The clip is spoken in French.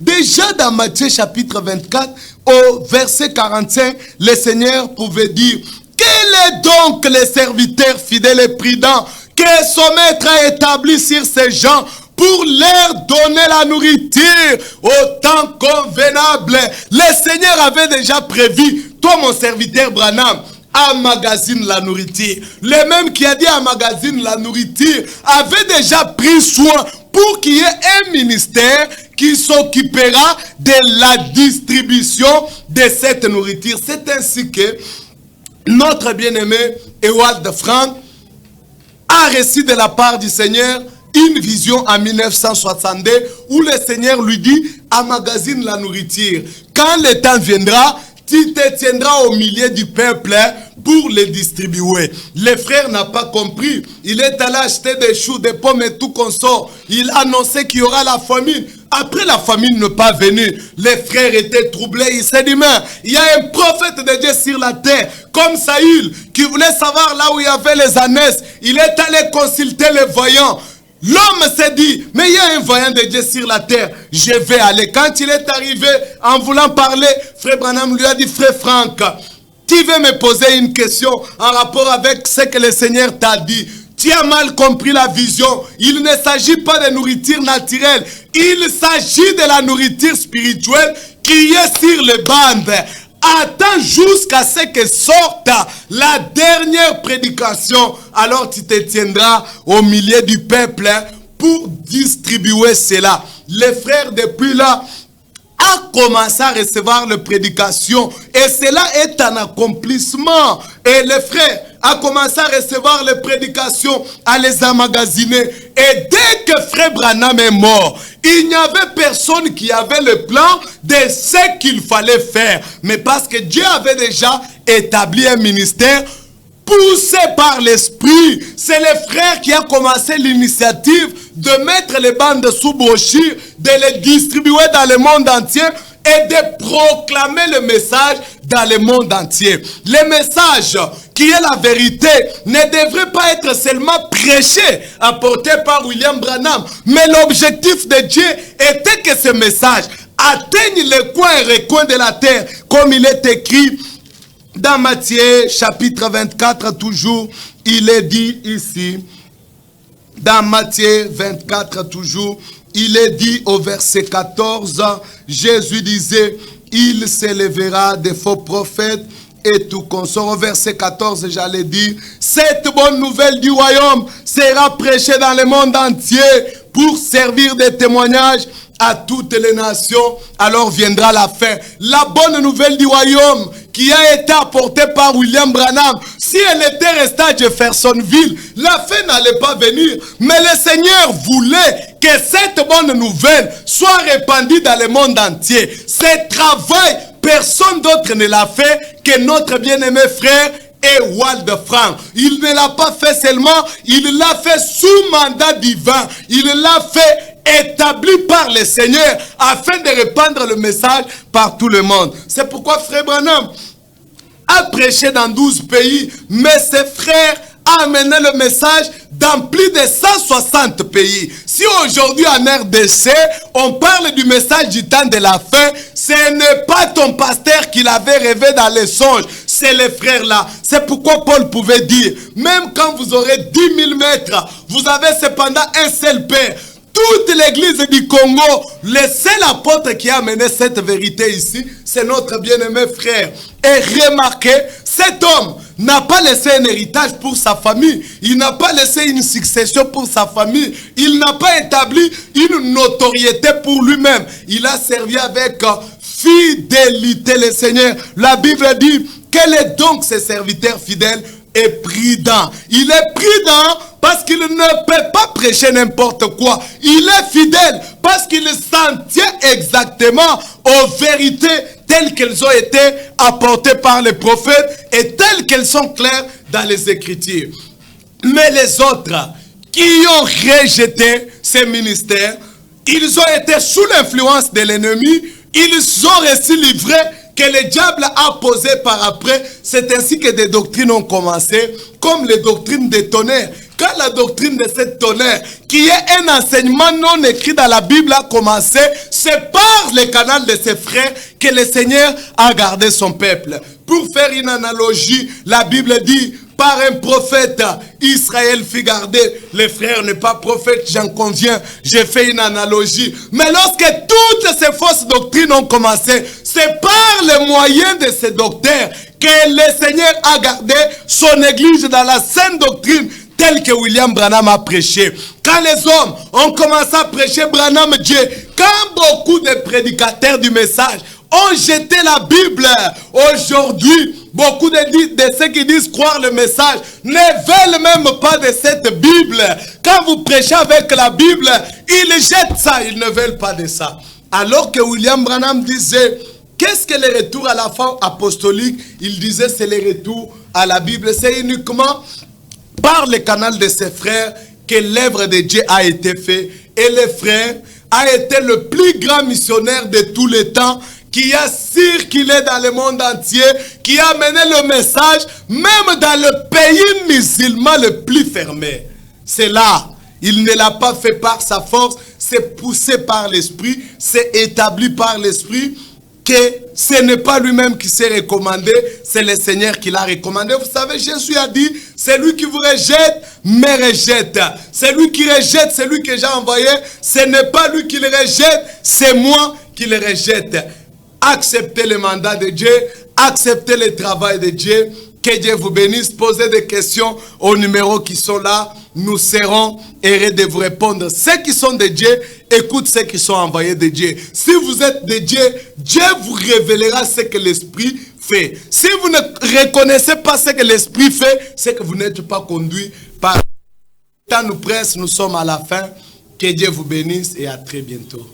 Déjà dans Matthieu chapitre 24, au verset 45, le Seigneur pouvait dire, quel est donc le serviteur fidèle et prudent que son maître a établi sur ces gens pour leur donner la nourriture au temps convenable. Le Seigneur avait déjà prévu, toi mon serviteur Branham, emmagasine la nourriture. Le même qui a dit emmagasine la nourriture avait déjà pris soin pour qu'il y ait un ministère qui s'occupera de la distribution de cette nourriture. C'est ainsi que notre bien-aimé Ewald Frank a reçu de la part du Seigneur une vision en 1962 où le Seigneur lui dit emmagasine la nourriture. Quand le temps viendra, tu te tiendras au milieu du peuple pour les distribuer. Le frère n'a pas compris. Il est allé acheter des choux, des pommes et tout consort. Il a annoncé qu'il y aura la famine. Après la famine n'est pas venue, les frères étaient troublés. Il s'est dit, mais il y a un prophète de Dieu sur la terre, comme Saül, qui voulait savoir là où il y avait les ânesses. Il est allé consulter les voyants. L'homme s'est dit, mais il y a un voyant de Dieu sur la terre, je vais aller. Quand il est arrivé, en voulant parler, frère Branham lui a dit, frère Franck, tu veux me poser une question en rapport avec ce que le Seigneur t'a dit. Tu as mal compris la vision. Il ne s'agit pas de nourriture naturelle. Il s'agit de la nourriture spirituelle qui est sur les bandes. Attends jusqu'à ce que sorte la dernière prédication. Alors tu te tiendras au milieu du peuple pour distribuer cela. Les frères depuis là a commencé à recevoir les prédications. Et cela est un accomplissement. Et les frères a commencé à recevoir les prédications, à les emmagasiner. Et dès que frère Branham est mort, il n'y avait personne qui avait le plan de ce qu'il fallait faire. Mais parce que Dieu avait déjà établi un ministère poussé par l'esprit, c'est le frère qui a commencé l'initiative de mettre les bandes sous brochure, de les distribuer dans le monde entier et de proclamer le message dans le monde entier. Le message qui est la vérité ne devrait pas être seulement prêché, apporté par William Branham, mais l'objectif de Dieu était que ce message atteigne les coins et recoins de la terre, comme il est écrit dans Matthieu chapitre 24 toujours. Il est dit ici, dans Matthieu 24 toujours, il est dit au verset 14, Jésus disait, il s'élèvera des faux prophètes et tout consort. Au verset 14, j'allais dire, cette bonne nouvelle du royaume sera prêchée dans le monde entier pour servir de témoignage à toutes les nations, alors viendra la fin. La bonne nouvelle du royaume qui a été apportée par William Branham, si elle était restée à Jeffersonville, la fin n'allait pas venir. Mais le Seigneur voulait que cette bonne nouvelle soit répandue dans le monde entier. Ce travail, personne d'autre ne l'a fait que notre bien-aimé frère Ewald Frank. Il ne l'a pas fait seulement, il l'a fait sous mandat divin. Il l'a fait établi par le Seigneur afin de répandre le message par tout le monde. C'est pourquoi frère Branham a prêché dans 12 pays, mais ses frères a amené le message dans plus de 160 pays. Si aujourd'hui en RDC, on parle du message du temps de la fin, ce n'est pas ton pasteur qui l'avait rêvé dans les songes, c'est les frères là. C'est pourquoi Paul pouvait dire, même quand vous aurez 10 000 maîtres, vous avez cependant un seul père. Toute l'église du Congo, le seul apôtre qui a amené cette vérité ici, c'est notre bien-aimé frère. Et remarquez, cet homme n'a pas laissé un héritage pour sa famille. Il n'a pas laissé une succession pour sa famille. Il n'a pas établi une notoriété pour lui-même. Il a servi avec fidélité le Seigneur. La Bible dit, quel est donc ce serviteur fidèle et prudent? Il est prudent parce qu'il ne peut pas prêcher n'importe quoi. Il est fidèle parce qu'il s'en tient exactement aux vérités telles qu'elles ont été apportées par les prophètes et telles qu'elles sont claires dans les Écritures. Mais les autres qui ont rejeté ces ministères, ils ont été sous l'influence de l'ennemi, ils ont reçu livré que le diable a posé par après. C'est ainsi que des doctrines ont commencé, comme les doctrines des tonnerres. quand la doctrine de cette tonnerre, qui est un enseignement non écrit dans la Bible, a commencé, c'est par le canal de ses frères que le Seigneur a gardé son peuple. Pour faire une analogie, la Bible dit, par un prophète, Israël fit garder. Les frères n'est pas prophète, j'en conviens, j'ai fait une analogie. Mais lorsque toutes ces fausses doctrines ont commencé, c'est par le moyen de ces docteurs que le Seigneur a gardé son église dans la saine doctrine telle que William Branham a prêché. Quand les hommes ont commencé à prêcher Branham Dieu, quand beaucoup de prédicateurs du message ont jeté la Bible, aujourd'hui, beaucoup de ceux qui disent croire le message ne veulent même pas de cette Bible. Quand vous prêchez avec la Bible, ils jettent ça, ils ne veulent pas de ça. Alors que William Branham disait, qu'est-ce que le retour à la foi apostolique? Il disait, c'est le retour à la Bible. C'est uniquement par le canal de ses frères que l'œuvre de Dieu a été faite. Et le frère a été le plus grand missionnaire de tous les temps, qui a circulé dans le monde entier, qui a mené le message, même dans le pays musulman le plus fermé. C'est là, il ne l'a pas fait par sa force, c'est poussé par l'Esprit, c'est établi par l'Esprit, que ce n'est pas lui-même qui s'est recommandé, c'est le Seigneur qui l'a recommandé. Vous savez, Jésus a dit, c'est lui qui vous rejette, me rejette. C'est lui qui rejette, c'est lui que j'ai envoyé. Ce n'est pas lui qui le rejette, c'est moi qui le rejette. Acceptez le mandat de Dieu, acceptez le travail de Dieu. Que Dieu vous bénisse. Posez des questions aux numéros qui sont là. Nous serons heureux de vous répondre. Ceux qui sont de Dieu, écoute ceux qui sont envoyés de Dieu. Si vous êtes de Dieu, Dieu vous révélera ce que l'Esprit fait. Si vous ne reconnaissez pas ce que l'Esprit fait, c'est que vous n'êtes pas conduit par... Tant nous presse, nous sommes à la fin. Que Dieu vous bénisse et à très bientôt.